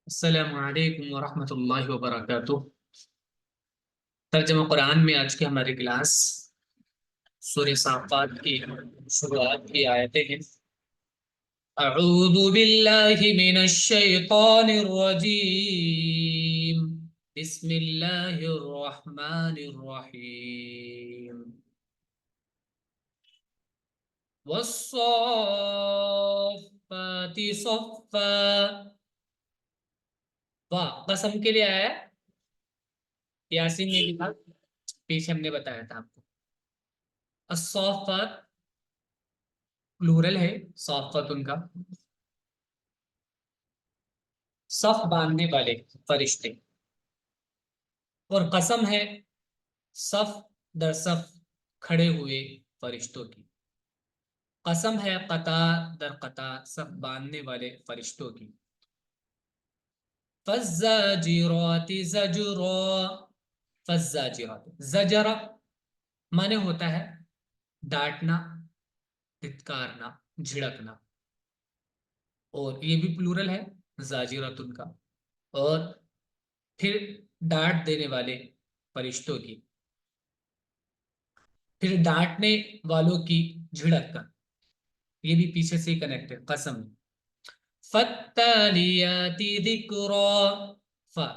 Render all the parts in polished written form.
السلام علیکم ورحمۃ اللہ وبرکاتہ۔ ترجمہ قرآن میں آج کی ہماری کلاس سورہ صافات کی شروعات کی آیتیں ہیں۔ اعوذ باللہ من الشیطان الرجیم، بسم اللہ الرحمن الرحیم۔ والصافات صفا، واہ قسم کے لیے آیا ہے، یاسین نے لکھا، پیچھے ہم نے بتایا تھا آپ کو۔ الصافات پلورل ہے، صافت ان کا صف باندھنے والے فرشتے، اور قسم ہے صف در صف کھڑے ہوئے فرشتوں کی، قسم ہے قطار در قطار صف باندھنے والے فرشتوں کی۔ فالزاجرات زجرا، فالزاجرات زجر مانے ہوتا ہے ڈانٹنا، دھتکارنا، جھڑکنا، اور یہ بھی پلورل ہے زاجرتن کا، اور پھر ڈانٹ دینے والے فرشتوں کی، پھر ڈانٹنے والوں کی جھڑک کا، یہ بھی پیچھے سے کنیکٹ ہے قسم۔ فالتالیات ذکرا،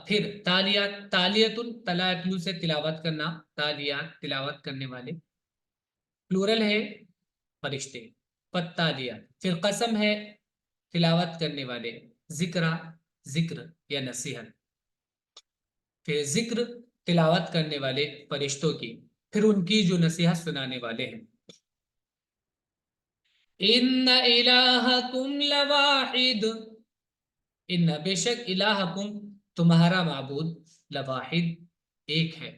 پھر تالیات، تالیتن تلاتلو سے تلاوت کرنا، تالیات تلاوت کرنے والے، پلورل ہے فرشتے، فالتالیات، پھر قسم ہے تلاوت کرنے والے، ذکرا ذکر یا نصیحت، پھر ذکر تلاوت کرنے والے فرشتوں کی، پھر ان کی جو نصیحت سنانے والے ہیں۔ ان الہکم لواحد، ان بے شک الہکم تمہارا معبود، لواحد ایک ہے،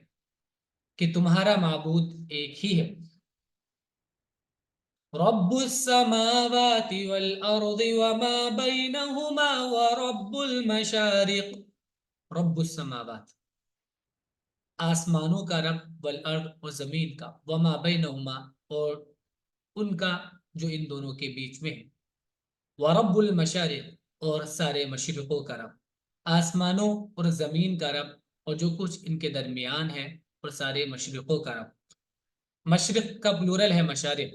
کہ تمہارا معبود ایک ہی ہے۔ رب السماوات والارض وما بینہما ورب المشارق، رب السماوات آسمانوں کا رب، والارض اور زمین کا، وما بینہما اور ان کا جو ان دونوں کے بیچ میں ہے، ورب المشارق اور سارے مشرقوں کا رب، آسمانوں اور زمین کا رب اور جو کچھ ان کے درمیان ہے، اور سارے مشرقوں کا رب۔ مشرق کا پلورل ہے مشارق،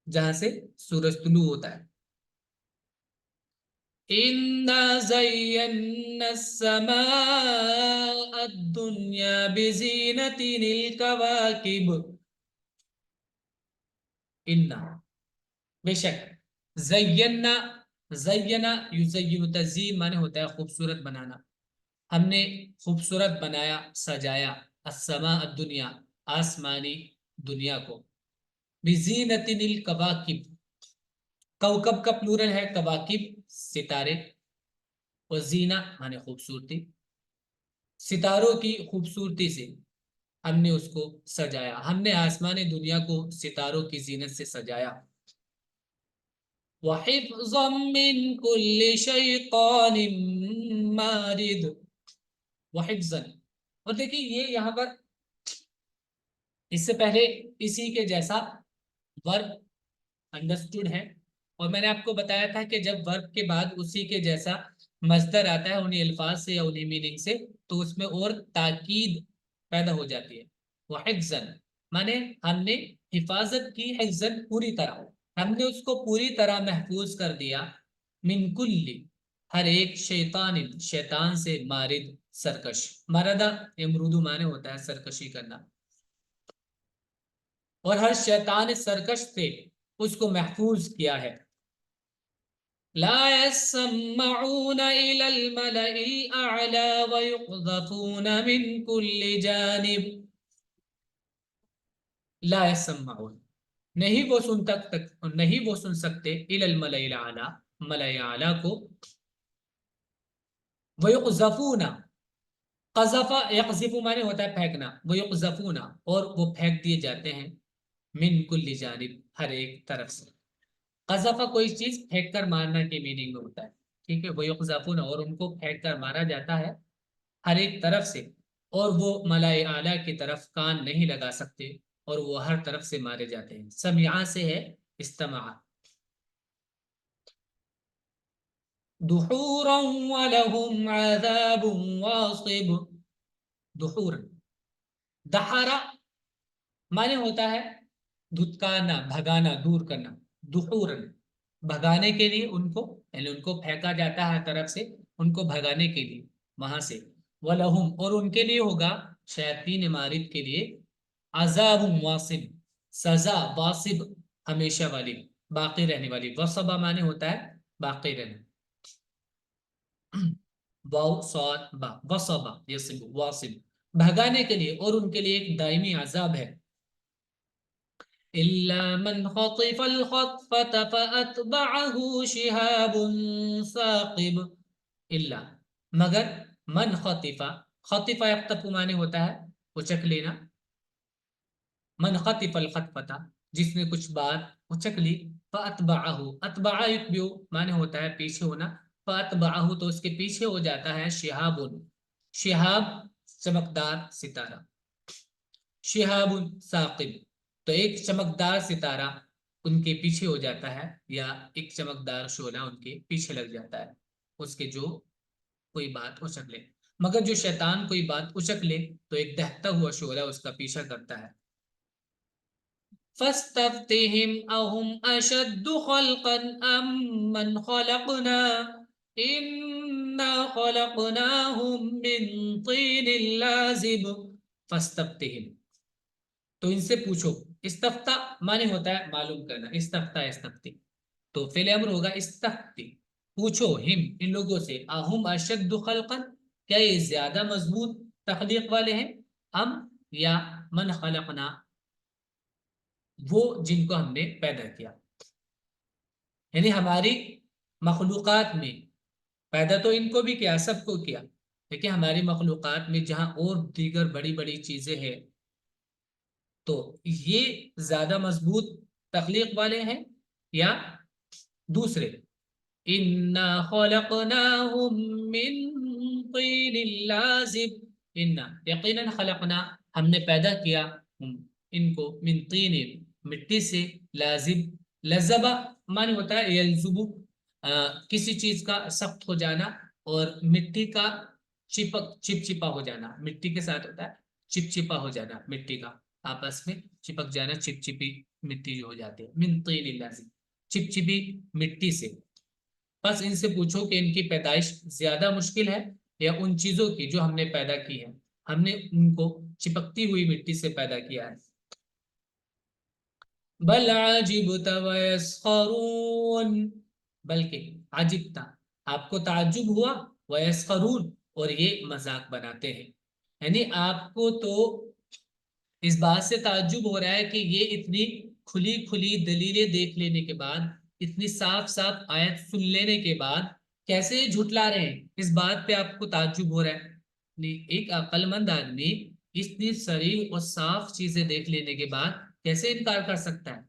جہاں سے سورج طلوع ہوتا ہے۔ اِنَّا زَيَّنَّا السَّمَاءَ الدُّنْيَا بِزِينَةٍ الْكَوَاكِبِ، اِنَّا بے شک، زینا، زینا یزین تزیین مانے ہوتا ہے خوبصورت بنانا، ہم نے خوبصورت بنایا، سجایا، السماء الدنیا آسمانی دنیا کو، بزینت الکواکب، کوکب کا پلورل ہے کواکب ستارے، اور زینہ مانے خوبصورتی، ستاروں کی خوبصورتی سے ہم نے اس کو سجایا، ہم نے آسمان دنیا کو ستاروں کی زینت سے سجایا۔ وَحِفْظًا مِّن كُلِّ شَيْطَانٍ مَارِدٍ، وحفظًا، اور دیکھیں یہ یہاں پر اس سے پہلے اسی کے جیسا ورب انڈرسٹوڈ ہے، اور میں نے آپ کو بتایا تھا کہ جب ورب کے بعد اسی کے جیسا مصدر آتا ہے انہی الفاظ سے یا انہی میننگ سے، تو اس میں اور تاکید پیدا ہو جاتی ہے۔ وحفظًا مانے ہم نے حفاظت کی، حفظًا پوری طرح، ہم نے اس کو پوری طرح محفوظ کر دیا، من کل ہر ایک، شیطان شیطان سے، مارد سرکش، مردہ امرودو مانے ہوتا ہے سرکشی کرنا، اور ہر شیطان سرکش سے اس کو محفوظ کیا ہے۔ لا يسمعون إلى الملأ الأعلى ويقذفون من كل جانب، لا يسمعون نہیں وہ سن تک نہیں وہ سن سکتے، إلى الملأ الأعلى ملأ اعلیٰ کو، ويقذفون، قذف یقذف مانے ہوتا ہے پھینکنا، ويقذفون اور وہ پھینک دیے جاتے ہیں، من کل جانب ہر ایک طرف سے، قذف کوئی چیز پھینک کر مارنا کے میننگ میں ہوتا ہے، ٹھیک ہے، ويقذفون اور ان کو پھینک کر مارا جاتا ہے ہر ایک طرف سے، اور وہ ملائے اعلیٰ کی طرف کان نہیں لگا سکتے، اور وہ ہر طرف سے مارے جاتے ہیں۔ سمعا سے ہے استماع۔ दुहूरा वलहुम अज़ाबुन वासिब। दुहूर, दहरा माने होता है धुतकारना, भगाना, दूर करना। दुहूरन, भगाने के लिए उनको, यानी उनको फेंका जाता है हर तरफ से, उनको भगाने के लिए वहां से। वलहुम, और उनके लिए होगा, शयातीन मारिद के लिए, अजाब वासिब, सजा, वासिब हमेशा वाली, बाकी रहने वाली। वसबा माने होता है बाकी रहना। वाव सौद बा, वसबा यसिब, वासिब, भगाने के लिए, और उनके लिए एक दायमी अजाब है। इल्ला मन खतिफल खतफत फअतबअहु शिहाबुन साकिब। इल्ला, मगर, मन खतिफा, खतिफा यख्तफु माने होता है उचक लेना। मन खतिफल खतफता, जिसने कुछ बात उचक ली। फअतबअहु, अतबअ युत्बिउ माने होता है पीछे होना। फअतबअहु, तो उसके पीछे हो जाता है शिहाबुन, शिहाब चमकदार सितारा, शिहाबुन साकिब, तो एक चमकदार सितारा उनके पीछे हो जाता है, या एक चमकदार शोला उनके पीछे लग जाता है, उसके जो कोई बात उचक ले। मगर जो शैतान कोई बात उचक ले तो एक दहता हुआ शोला उसका पीछा करता है। फस्तफ्तिहिम अहुम अशद्दु खल्कन अम्मन खलकना इन्ना खलकनाहुम मिन तीनिल लाजिब। फस्तफ्तिहिम, तो इनसे पूछो। इस्तफ्ता माने होता है मालूम करना, इस्तफ्ता इस्तफ्ती, तो फेल अम्र होगा इस्तफ्ती। पूछो हिम, इन लोगों से, अहुम अशद्दु खल्कन, क्या ये ज्यादा मजबूत तखलीक वाले हैं, हम या मन खलकना, वो जिनको हमने पैदा किया। यानी हमारी मखलूकात में पैदा तो इनको भी किया, सबको किया, लेकिन हमारी मखलूकात में जहां और दीगर बड़ी बड़ी चीजें हैं, तो ये ज्यादा मजबूत तखलीक वाले हैं या दूसरे। इन्ना खलकनाहुम मिन तीनिल लाजिब, इन्ना यकीनन खलकना, हमने पैदा किया, इनको, मिन तीनिन, मिट्टी से, लाजिब, लजबा माने होता है यलजुबु, किसी चीज का सख्त हो जाना, और मिट्टी का चिपक, चिपचिपा हो जाना, मिट्टी के साथ होता है चिपचिपा हो जाना, मिट्टी का आपस में चिपक जाना, चिपचिपी मिट्टी जो हो जाती है। मिन तीनिल लाजिब, चिपचिपी मिट्टी से। बस इनसे पूछो कि इनकी पैदाइश ज्यादा मुश्किल है या उन चीजों की जो हमने पैदा की है, हमने उनको चिपकती हुई मिट्टी से पैदा किया है। बल आजिबता वयस्खरून, बल्कि आजिबता, आपको ताज्जुब हुआ, वयस्खरून, और ये मजाक बनाते हैं। यानी आपको तो इस बात से ताज्जुब हो रहा है कि ये इतनी खुली खुली दलीलें देख लेने के बाद, इतनी साफ साफ आयत सुन लेने के बाद कैसे झुटला रहे हैं, इस बात पे आपको ताज्जुब हो रहा है। नहीं, एक अक्लमंद आदमी इतनी सरीह और साफ चीजें देख लेने के बाद कैसे इनकार कर सकता है।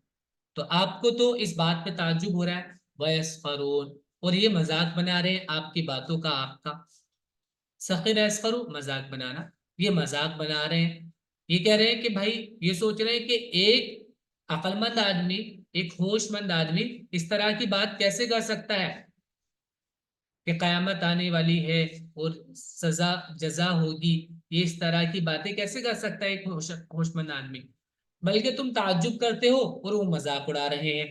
तो आपको तो इस बात पे ताज्जुब हो रहा है, वयस्फरून, और ये मजाक बना रहे हैं आपकी बातों का, आपका सखीर अस्करू, मजाक बनाना, ये मजाक बना रहे हैं। ये कह रहे हैं कि भाई, ये सोच रहे हैं कि एक अक्लमंद आदमी, एक होशमंद आदमी इस तरह की बात कैसे कर सकता है कि कयामत आने वाली है और सजा जजा होगी, ये इस तरह की बातें कैसे कर सकता है एक होशमंद आदमी। बल्कि तुम ताज्जुब करते हो और वो मजाक उड़ा रहे हैं।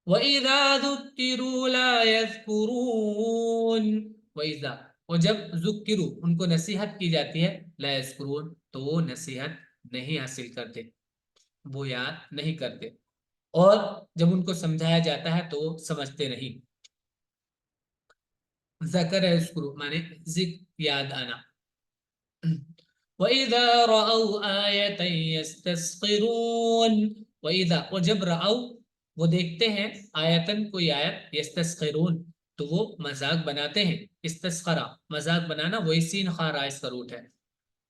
वइज़ा ज़ुक्किरू ला यज़्कुरून, वइज़ा, और जब ज़ुक्किरू, उनको नसीहत की जाती है, ला यज़्कुरून, तो वो नसीहत नहीं हासिल करते, वो याद नहीं करते, और जब उनको समझाया जाता है तो समझते नहीं। ज़कर यज़्कुरू माने जिक्र, याद आना। वइज़ा रअऊ आयतन यस्तस्खिरून, वइज़ा, और जब रअऊ, वो देखते हैं, आयतन, कोई आयत, यस्तस्खिरून, तो वो मजाक बनाते हैं। इस्तस्खरा, मजाक बनाना, वही सीन खा रा इसका रूट है।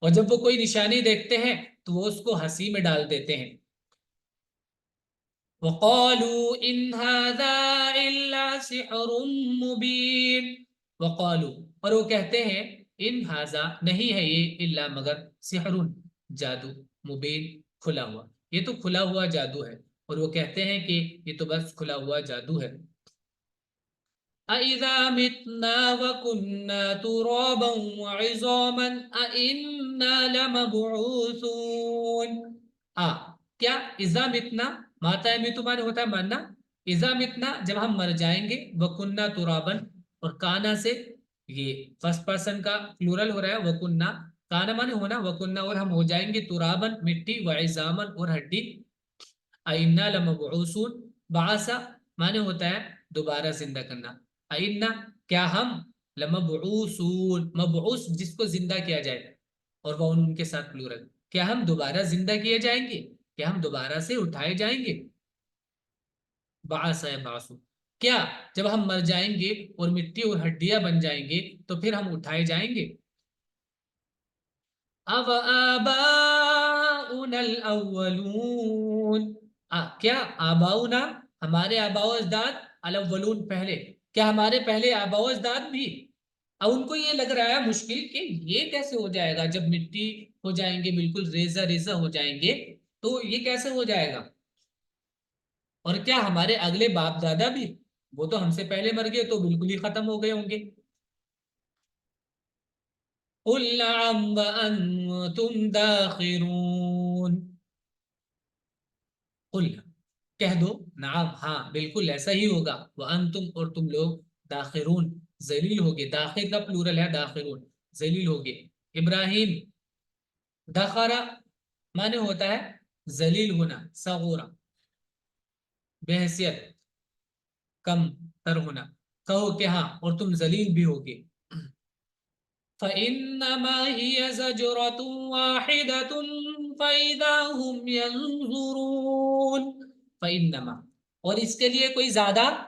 और जब वो कोई निशानी देखते हैं तो वो उसको हंसी में डाल देते हैं। वक़ालू इन हाज़ा इल्ला सिहरुम मुबीन, वक़ालू, और वो कहते हैं, इन हाज़ा, नहीं है ये, इल्ला, मगर, सिहरुन, जादू, मुबीन, खुला हुआ, ये तो खुला हुआ जादू है। और वो कहते हैं कि ये तो बस खुला हुआ जादू है। अइज़ा मितना वकुन्ना तुराबन वइज़ामन अइन्ना लमबऊसून। क्या इज़ा मितना, माता मितु माने होता है मरना, इज़ा मितना जब हम मर जाएंगे, वकुन्ना तुराबन, और काना से ये फर्स्ट पर्सन का प्लूरल हो रहा है, वकुन्ना, काना माने होना, वकुन्ना और हम हो जाएंगे, तुराबन मिट्टी, वइज़ामन और हड्डी, अइन्ना लमबऊसून, बासा माने होता है दोबारा जिंदा करना, अइन्ना क्या हम, लमबऊसून मबऊस जिसको जिंदा किया जाए, और वह उनके साथ प्लूरल, क्या हम दोबारा जिंदा किए जाएंगे, क्या हम दोबारा से उठाए जाएंगे, बासा है बासु, क्या जब हम मर जाएंगे और मिट्टी और हड्डियां बन जाएंगे तो फिर हम उठाए जाएंगे। अब आबाउनल अव्वलून, क्या आबाउना हमारे आबाओ अजदाद, अलअव्वलून पहले, क्या हमारे पहले आबाओ अजदाद भी। अब उनको ये लग रहा है मुश्किल कि ये कैसे हो जाएगा, जब मिट्टी हो जाएंगे बिल्कुल रेजा रेजा हो जाएंगे तो ये कैसे हो जाएगा, और क्या हमारे अगले बाप दादा भी, वो तो हमसे पहले मर गए तो बिल्कुल ही खत्म हो गए होंगे। कुल नअम व अंतुम दाखिरून, कुल कह दो, नाम हाँ बिल्कुल ऐसा ही होगा, वह अंतुम और तुम लोग, दाखिरून जलील होगे, दाखिर का प्लूरल है दाखिरून, जलील होगे। इब्राहिम, दखरा माने होता है जलील होना, सगोरा बेहसियत, कम तर होना, कहो कि हाँ और तुम जलील भी होगे। फ़इन्नमा हिय ज़जरतुन वाहिदतुन फ़इज़ा हुम यंज़ुरून, फ़इन्नमा, और इसके लिए कोई ज्यादा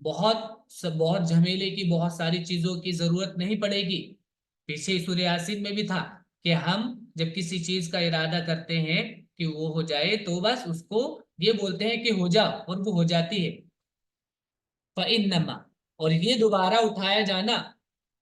बहुत झमेले की, बहुत सारी चीजों की जरूरत नहीं पड़ेगी। पीछे सूरह यासीन में भी था कि हम जब किसी चीज का इरादा करते हैं कि वो हो जाए तो बस उसको ये बोलते हैं कि हो जा, और वो हो जाती है। फ़इन्नमा, और ये दोबारा उठाया जाना,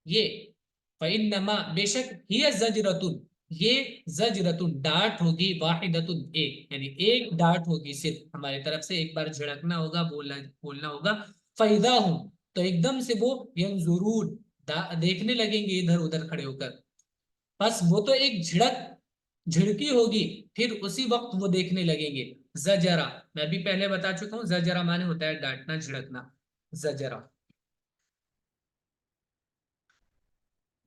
ये फ़इन्नमा बेशक, ही ज़जरतुन, ये ज़जरतुन डांट होगी, वाहिदतुन एक, यानी एक डांट होगी सिर्फ हमारी तरफ से, एक बार झड़कना होगा, बोलना बोलना होगा। फ़इज़ा हुम, तो एकदम से वो यंजुरून देखने लगेंगे इधर उधर खड़े होकर, बस वो तो एक झिड़की होगी, फिर उसी वक्त वो देखने लगेंगे। जजरा, मैं भी पहले बता चुका हूं, जजरा माने होता है डांटना झिड़कना, जजरा।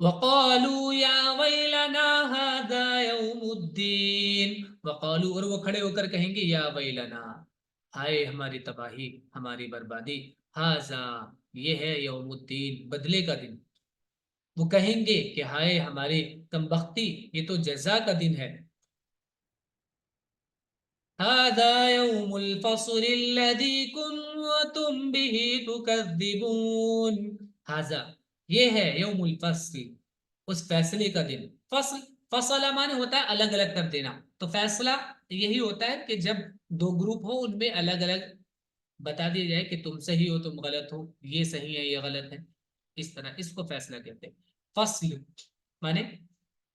वक़ालू या वैलना हादा यौमुद्दीन, वक़ालू और वो खड़े होकर कहेंगे, या वैलना हाय हमारी तबाही, हमारी बर्बादी, हाजा ये है यौमुद्दीन बदले का दिन, वो कहेंगे कि हाय हमारी कमबख्ती, ये तो जजा का दिन है। हादा यौमुल फस्लिल्लज़ी कुन्तुम बिही तुकज़्ज़िबून, हाजा ये है यौमुल फस्ल, उस फैसले का दिन। फसल, फसला माने होता है अलग अलग कर देना, तो फैसला यही होता है कि जब दो ग्रुप हो उनमें अलग अलग बता दिया जाए कि तुम सही हो तुम गलत हो, ये सही है ये गलत है, इस तरह इसको फैसला कहते हैं। फसल माने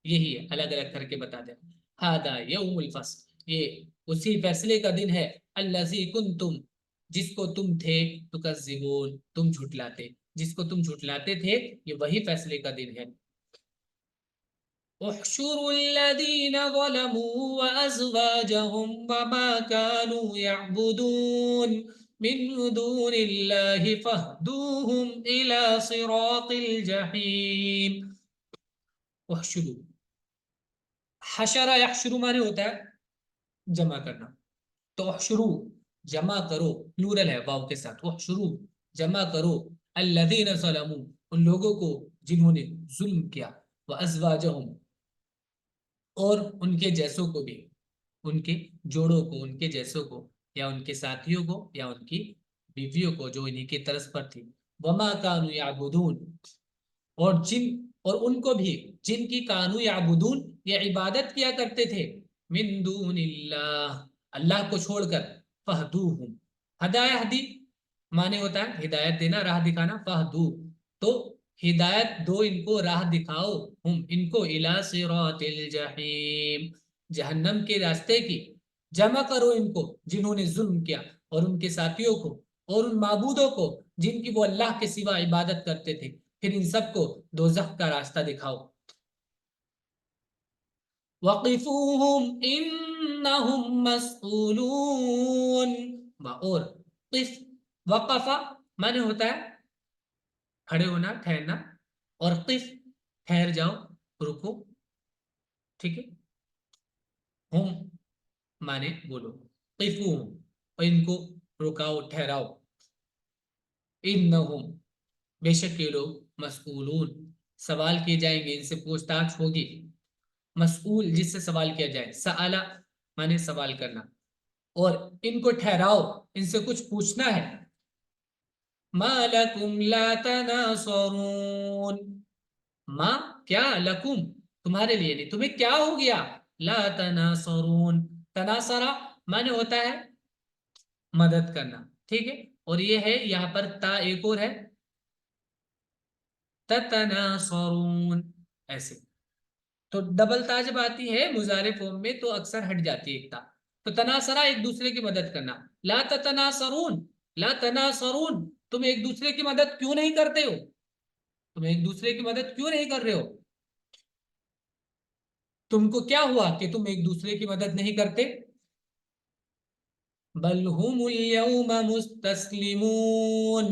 यही है, अलग अलग करके बता दे। हादा यौमुल फस्ल, ये उसी फैसले का दिन है, अल्लज़ी कुंतुम, जिसको तुम थे, तुकज़्ज़िबून तुम झुटलाते, जिसको तुम झुटलाते थे, ये वही फैसले का दिन है। احشروا الذين ظلموا وأزواجهم وما كانوا يعبدون من دون الله فاهدوهم إلى صراط الجحيم। احشروا، हशरा यहशुरु माने होता है जमा करना, तो अहशुरु जमा करो, प्लूरल है वाव के साथ, अहशुरु जमा करो, अल्लज़ीना ज़लमू उन लोगों को जिन्होंने जुल्म किया, व अज़वाजहुम और उनके जैसों को भी, उनके जोड़ों को, उनके जैसों को, या उनके साथियों को, या उनकी बीवियों को जो इन्हीं की तरस पर थी। वमा कानू याबुदून, और और उनको भी जिनकी कानू याबुदून ये इबादत किया करते थे, मिन दूनिल्लाह अल्लाह को छोड़कर, फहदूहुम, हदाया हदी माने होता है हिदायत देना, राह दिखाना, फहदू तो हिदायत दो इनको, राह दिखाओ, हम इनको, इला सिरातिल जहीम जहन्नम के रास्ते की, जमा करो इनको जिन्होंने जुल्म किया, और उनके साथियों को और उन माबूदों को, جن کی وہ اللہ کے سوا عبادت کرتے تھے، پھر ان سب کو دوزخ کا راستہ دکھاؤ۔ وقفوہم انہم مسئولون، اور قف، وقفہ معنی ہوتا ہے کھڑے ہونا، ٹھہرنا، اور قف ٹھہر جاؤ، رکو، ٹھیک ہے، ہم مانے بولو، قفوہم اور ان کو رکاؤ، ٹھہراؤ، انہم بے شک یہ لوگ، مسئولون سوال کیے جائیں گے، ان سے پوچھ تاچھ ہوگی، مسئول جس سے سوال کیا جائے، سألہ مانے سوال کرنا، اور ان کو ٹھہراؤ، ان سے کچھ پوچھنا ہے۔ ما لکم لا تناصرون، ما کیا، لکم تمہارے لیے نہیں، تمہیں کیا ہو گیا، لا تناصرون، تناصرہ مانے ہوتا ہے مدد کرنا، ٹھیک ہے، اور یہ ہے یہاں پر تا ایک اور ہے، تتناصرون، ایسے تو ڈبل تا جب آتی ہے مضارع فارم میں تو اکثر ہٹ جاتی ہے ایک تا، تو تناصرہ ایک دوسرے کی مدد کرنا، لا تتناصرون، لا تناصرون تم ایک دوسرے کی مدد کیوں نہیں کرتے ہو، تم ایک دوسرے کی مدد کیوں نہیں کر رہے ہو، تم کو کیا ہوا کہ تم ایک دوسرے کی مدد نہیں کرتے؟ بل ہم اليوم مستسلمون،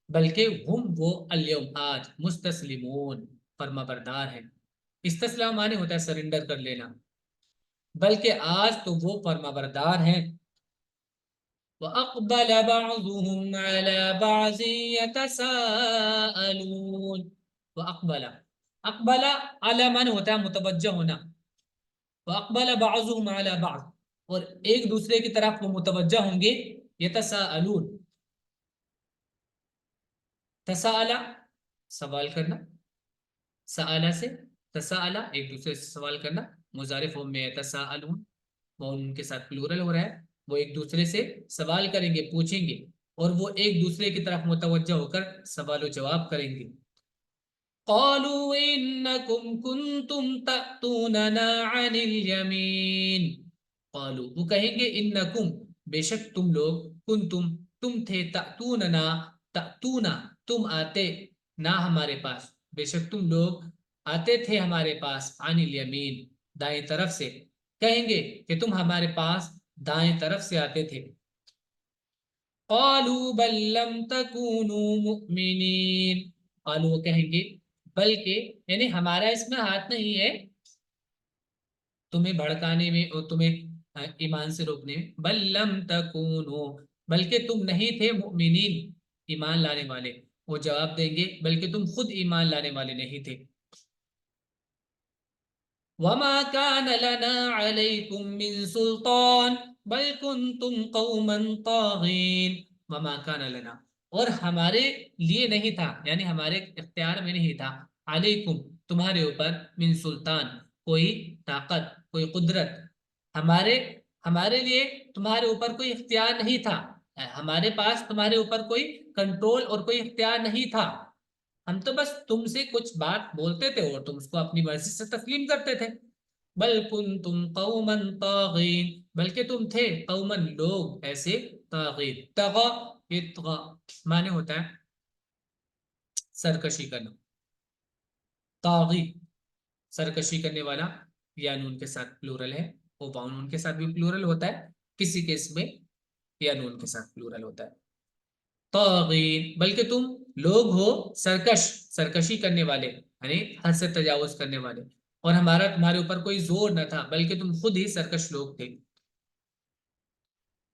بلکہ ہم وہ اليوم آج، مستسلمون فرما بردار ہیں، استسلام معنی ہوتا ہے سرنڈر کر لینا، بلکہ آج تو وہ فرما بردار ہیں۔ وَأَقْبَلَ بَعْضُهُمْ عَلَى بَعْضٍ يَتَسَاءَلُونَ، وَأَقْبَلَ، اقبل علی معنی ہوتا ہے متوجہ ہونا، وَأَقْبَلَ بَعْضُهُمْ عَلَى بَعْضٍ اور ایک دوسرے کی طرف وہ متوجہ ہوں گے، یتساءلون، تساءلہ سوال کرنا، سآلہ سے تساءلہ ایک دوسرے سے سوال کرنا، مضارع فارم میں یتساءلون، وہ ان کے ساتھ پلورل ہو رہا ہے، وہ ایک دوسرے سے سوال کریں گے، پوچھیں گے، اور وہ ایک دوسرے کی طرف متوجہ ہو کر سوال و جواب کریں گے۔ قالوا انکم کنتم تأتوننا عن الیمین، قالوا وہ کہیں گے، انکم بے شک تم لوگ، کنتم تم تھے، تأتوننا تأتونا تم آتے، نہ ہمارے پاس بے شک تم لوگ آتے تھے ہمارے پاس، عن الیمین دائیں طرف سے، کہیں گے کہ تم ہمارے پاس دائیں طرف سے آتے تھے۔ قالوا بل لم تکونوا مؤمنین، قالوا وہ کہیں گے بلکہ یعنی ہمارا اس میں ہاتھ نہیں ہے تمہیں بھڑکانے میں اور تمہیں ایمان سے روکنے میں، بل لم تکونوا بلکہ تم نہیں تھے، مؤمنین ایمان لانے والے، وہ جواب دیں گے بلکہ تم خود ایمان لانے والے نہیں تھے۔ وما كان لنا عليكم من سلطان بل كنتم قوما طاغين، وما كان لنا اور ہمارے لیے نہیں تھا، یعنی ہمارے اختیار میں نہیں تھا، علیکم تمہارے اوپر، من سلطان کوئی طاقت، کوئی قدرت، ہمارے ہمارے لیے تمہارے اوپر کوئی اختیار نہیں تھا، ہمارے پاس تمہارے اوپر کوئی کنٹرول اور کوئی اختیار نہیں تھا، ہم تو بس تم سے کچھ بات بولتے تھے اور تم اس کو اپنی مرضی سے تسلیم کرتے تھے۔ بل کنتم قوما طاغین بلکہ تم تھے، قوما لوگ ایسے، طاغین طغا، یہ طغا معنی ہوتا ہے سرکشی کرنا، طاغی سرکشی کرنے والا، یا نون کے ساتھ پلورل ہے، وہ باؤ نون کے ساتھ بھی پلورل ہوتا ہے، کسی کیس میں یا نون کے ساتھ پلورل ہوتا ہے، طاغین بلکہ تم لوگ ہو سرکش، سرکشی کرنے والے، یعنی حد سے تجاوز کرنے والے، اور ہمارا تمہارے اوپر کوئی زور نہ تھا بلکہ تم خود ہی سرکش لوگ تھے۔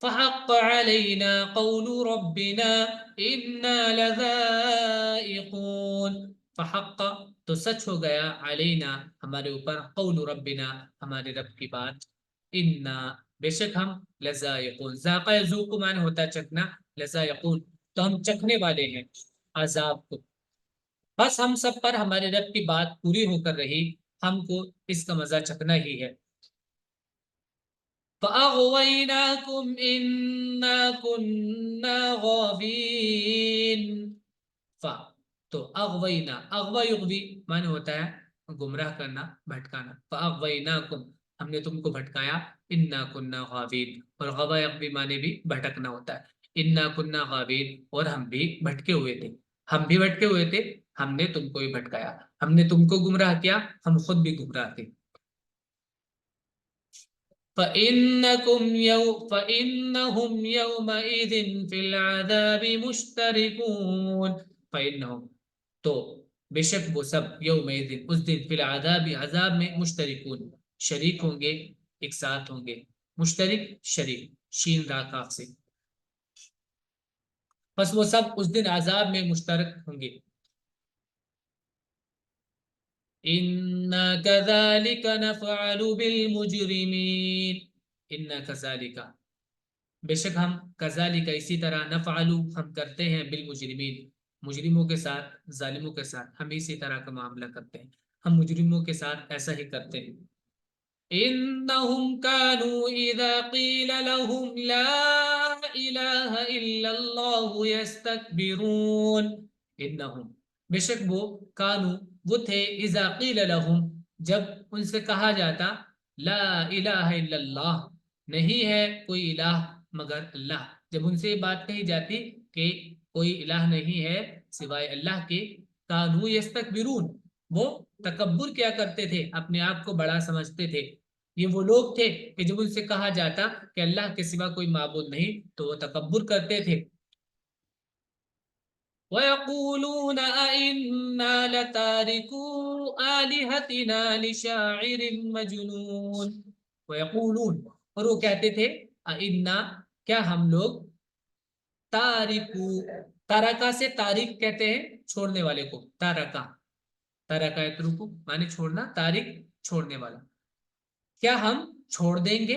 فحق علينا قول ربنا إنا لذائقون، فحق تو سچ ہو گیا، علینا ہمارے اوپر، قول ربنا ہمارے رب کی بات، انا بے شک ہم، لذائقون ذاقہ یذوق معنی ہوتا ہے چکھنا، لذائقون تو ہم چکھنے والے ہیں عذاب کو، بس ہم سب پر ہمارے رب کی بات پوری ہو کر رہی، ہم کو اس کا مزہ چکھنا ہی ہے۔ فَأَغْوَيْنَاكُمْ إِنَّا كُنَّا غَاوِينَ، تو اغوینا، اغوا یغوی معنی ہوتا ہے گمراہ کرنا، بھٹکانا، فاغویناکم ہم نے تم کو بھٹکایا، انا کننا غاوین، اور غوا یغوی معنی بھی بھٹکنا ہوتا ہے، इन्ना कुन्ना गाविन, और हम भी भटके हुए थे, हम भी भटके हुए थे, हमने तुमको भी भटकाया, हमने तुमको गुमराह किया, हम खुद भी गुमराह थे। فإنهم يومئذ في العذاب مشتركون فإنهم، तो बेशक वो सब यौमئذ उस दिन फिल आज़ाब अजाब में मुश्तरिकून शरीक होंगे, एक साथ होंगे। मुश्तरिक शरीक शीन रा काफ से, बस वो सब उस दिन आजाब में मुश्तरक होंगे। इन्ना कज़ालिका नफ़अलु बिल मुजरिमीन, इन्ना कज़ालिका, बेशक हम, कज़ालिका इसी तरह, नफ़अलु हम करते हैं, बिल मुजरिमीन मुजरिमों के साथ, जालिमों के साथ हम इसी तरह का मामला करते हैं, हम मुजरिमों के साथ ऐसा ही करते हैं। इन्नहुम कानू इज़ा क़ील लहुम ला इलाहा इल्लल्लाहु यस्तकबिरून, इन्नहुम बेशक वो, कानू वो थे, इज़ा क़ील लहुम जब उनसे कहा जाता, ला इलाहा इल्लल्लाह नहीं है कोई इलाह मगर अल्लाह, जब उनसे ये बात कही जाती कि कोई इलाह नहीं है सिवाय अल्लाह के, कानू यस्तकबिरून वो तकब्बुर क्या करते थे, अपने आप को बड़ा समझते थे। ये वो लोग थे कि जब उनसे कहा जाता कि अल्लाह के सिवा कोई माबूद नहीं तो वो तकब्बुर करते थे। वयक़ूलून अइन्ना लतारिकू आलिहतिना लिशाइरिन मजनून, वयक़ूलून और वो कहते थे, अइन्ना क्या हम लोग, तारिकू, तारका से तारिक कहते हैं छोड़ने वाले को, तारका, तारका यत्रुकु माने छोड़ना, तारिक छोड़ने वाला, क्या हम छोड़ देंगे,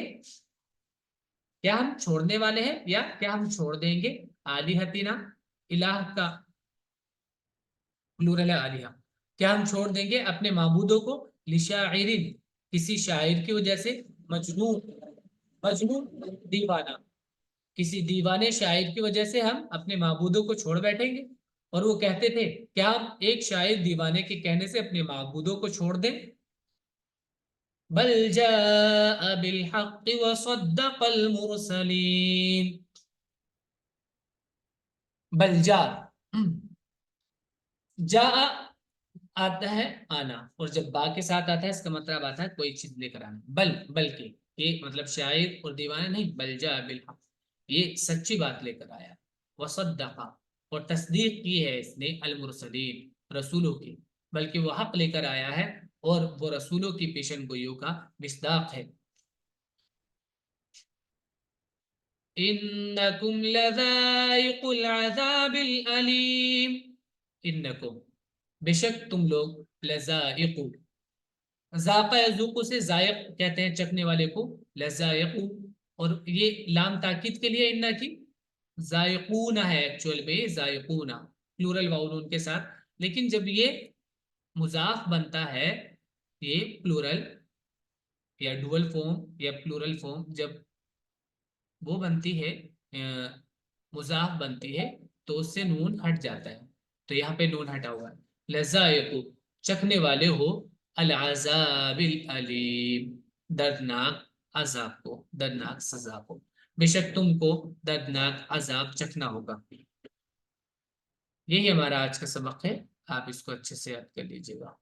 क्या हम छोड़ने वाले हैं, या क्या हम छोड़ देंगे, आलिहतिना इलाह का प्लूरल है आलिहा, क्या हम छोड़ देंगे अपने माबूदों को, लिशाइरिन किसी शायर की वजह से, मजनून, मजनून दीवाना, किसी दीवाने शायर की वजह से हम अपने माबूदों को छोड़ बैठेंगे। और वो कहते थे क्या हम एक शायर दीवाने के कहने से अपने माबूदों को छोड़ दें। बल जाअ बिल हक़्क़ि व सद्दक़ल मुरसलीन, बल जा, जा आता है आना, और जब बा के साथ आता है इसका मतलब आता है कोई चीज लेकर आना, बल बल्कि, ये मतलब शायर और दीवाना नहीं, बल जा बिल हक़ ये सच्ची बात लेकर आया, वसद्दक़ा और तस्दीक की है इसने, अल मुरसलीन रसूलों की, बल्कि वो हक लेकर आया है और वो रसूलों की पेशन गोइयों का मिस्दाक है। इन्नकुम लज़ाइक़ुल अज़ाबिल अलीम, इन्नकुम बेशक तुम लोग, लज़ाइक़ु, ज़ाक़ा यज़ूक़ु से ज़ायक़ कहते हैं चखने वाले को, लज़ाइक़ु, और ये लाम ताकीद के लिए इन्ना की, ज़ायक़ूना है एक्चुअल में, ज़ायक़ूना प्लूरल वाउल के साथ, लेकिन जब ये मुज़ाफ बनता है, ये प्लूरल या डुअल फॉर्म या प्लूरल फॉर्म जब वो बनती है, मुज़ाफ बनती है, तो उससे नून हट जाता है, तो यहाँ पे नून हटा हुआ है। लज़ाइक़ु चखने वाले हो, अल अज़ाबिल अलीम दर्दनाक अजाब को, दर्दनाक सजा को, बेशक तुमको दर्दनाक अजाब चखना होगा। यही हमारा आज का सबक है, आप इसको अच्छे से याद कर लीजिएगा।